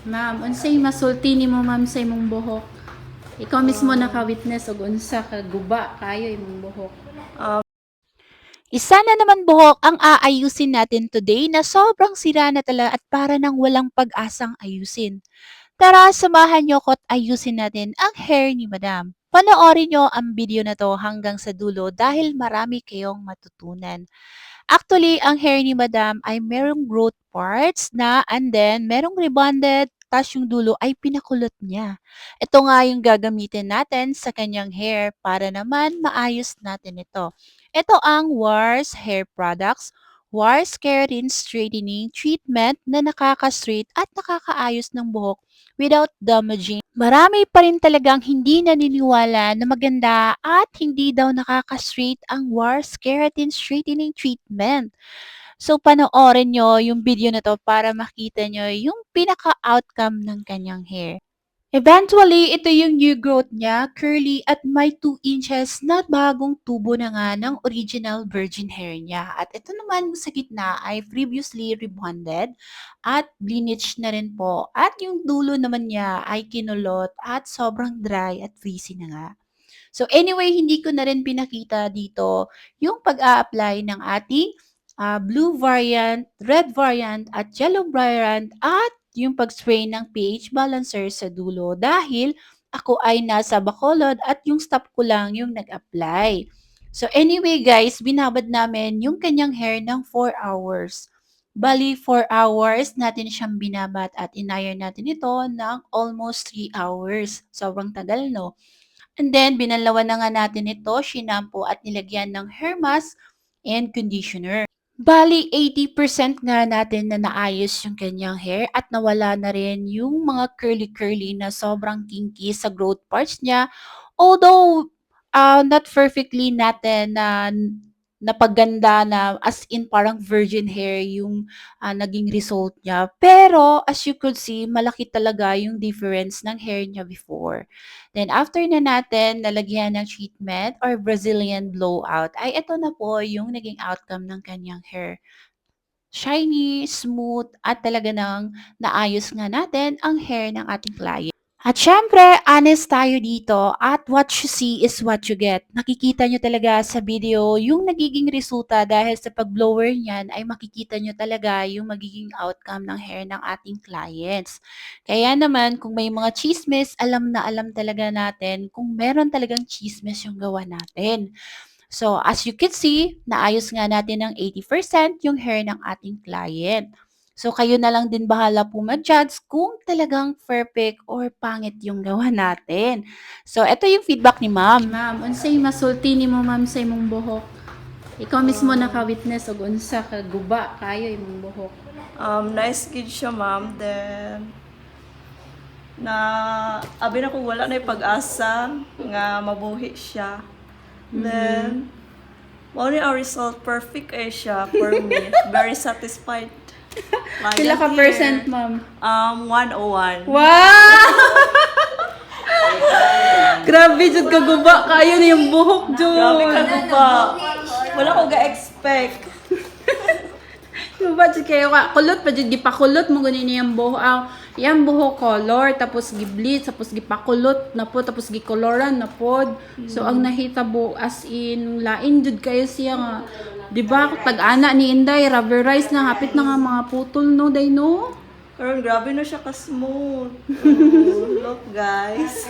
Ma'am, unsay masulti nimo ma'am sa imong buhok? Ikaw mismo naka-witness og unsa ka guba kayo imong buhok. Isa na naman buhok ang aayusin natin today na sobrang sira na talaga at para nang walang pag-asang ayusin. Tara, samahan niyo ko't ayusin natin ang hair ni Madam. Panoorin niyo ang video na to hanggang sa dulo dahil marami kayong matutunan. Actually, ang hair ni Madam ay merong growth parts na and then merong rebonded tas yung dulo ay pinakulot niya. Ito nga yung gagamitin natin sa kanyang hair para naman maayos natin ito. Ito ang Wars Hair Products Wars Keratin Straightening Treatment na nakaka-straight at nakakaayos ng buhok without damaging. Marami pa rin talagang hindi naniniwala na maganda at hindi daw nakaka-straight ang Wars Keratin Straightening Treatment. So, panoorin nyo yung video na to para makita nyo yung pinaka-outcome ng kanyang hair. Eventually, ito yung new growth niya, curly at may 2 inches na bagong tubo na nga ng original virgin hair niya. At ito naman sa gitna ay previously rebonded at bleached na rin po. At yung dulo naman niya ay kinulot at sobrang dry at frizzy na nga. So anyway, hindi ko na rin pinakita dito yung pag-a-apply ng ating blue variant, red variant, at yellow variant at yung pag-spray ng pH balancer sa dulo dahil ako ay nasa Bacolod at yung staff ko lang yung nag-apply. So anyway guys, binabad namin yung kanyang hair ng 4 hours. Bali, 4 hours natin siyang binabat at inayon natin ito ng almost 3 hours. Sobrang tagal, no? And then, binalawan na nga natin ito, shinampo at nilagyan ng hair mask and conditioner. Bali, 80% nga natin na naayos yung kanyang hair at nawala na rin yung mga curly-curly na sobrang kinky sa growth parts niya. Although, not perfectly natin na napaganda na as in parang virgin hair yung naging result niya. Pero as you could see, malaki talaga yung difference ng hair niya before. Then after na natin nalagyan ng treatment or Brazilian blowout, ay ito na po yung naging outcome ng kanyang hair. Shiny, smooth, at talaga nang naayos nga natin ang hair ng ating client. At syempre, honest tayo dito at what you see is what you get. Nakikita nyo talaga sa video yung nagiging resulta dahil sa pag-blower niyan ay makikita nyo talaga yung magiging outcome ng hair ng ating clients. Kaya naman, kung may mga chismis, alam na alam talaga natin kung meron talagang chismis yung gawa natin. So, as you can see, naayos nga natin ng 80% yung hair ng ating client. So, kayo na lang din bahala po mag-judge kung talagang perfect or pangit yung gawa natin. So, ito yung feedback ni ma'am. Ma'am, unsay masulti nimo ma'am sa imong buhok? Ikaw mismo naka-witness og unsa ka guba kayo imong buhok. Nice kid siya, ma'am. Then, abi na kung wala na yung pag-asa nga mabuhi siya. Then, mo ni ang result, perfect eh siya for me. Very satisfied. Pila ka percent ma'am? 101. Wow! Grabe jud ka guba kayo na yung buhok Grabe ka jud. ba? Wala ko ga-expect. Guba jud kayo ka. Kulot pa jud gipakulot mo gani niyang buhok. Yang buhok color tapos gi-bleach tapos gipakulot na po tapos gikoloran na pod. So ang nahitabo as in lain jud kayo siya nga. Di ba tag-ana ni Inday rubberized na hapit na nga mga putol no day no. Karon grabe na siya ka-smooth. Oh, look guys.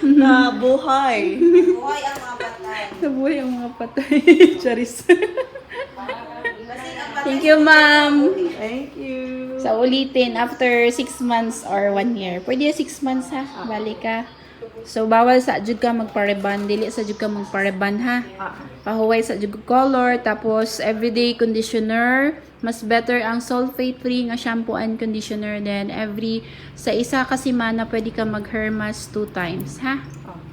Nabuhay. Nabuhay ang mga patay. Charis. Thank you, ma'am. Thank you. Sa ulitin, after 6 months or 1 year. Pwede 6 months ha, balik ka. So, bawal sa jud ka magpareban. Dili sa jud ka magpareban ha. Pahuway sa jud color. Tapos, everyday conditioner. Mas better ang sulfate-free nga shampoo and conditioner. Then, sa isa ka simana, pwede ka mag-hair mask 2 times ha.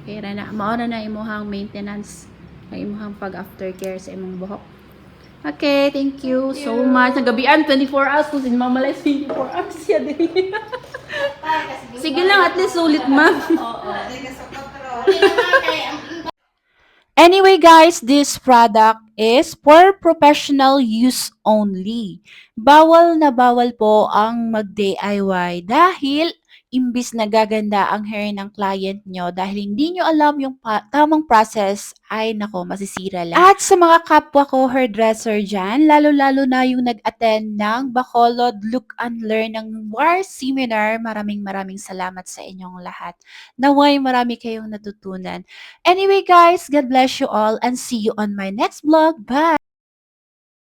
Okay, na. Mauna na imuhang maintenance. Ang imuhang pag-aftercare sa imong buhok. Okay, thank you so much. Nagabian, 24 hours. Kung sinmamalay, 24 hours siya din. Sige lang, at least sulit, ma'am. Anyway guys, this product is for professional use only. Bawal na bawal po ang mag-DIY dahil imbis na gaganda ang hair ng client nyo dahil hindi nyo alam yung tamang process, ay nako, masisira lang. At sa mga kapwa ko hairdresser dyan, lalo-lalo na yung nag-attend ng Bacolod Look and Learn ng WAR Seminar, maraming salamat sa inyong lahat. Naway marami kayong natutunan. Anyway guys, God bless you all and see you on my next vlog. Bye!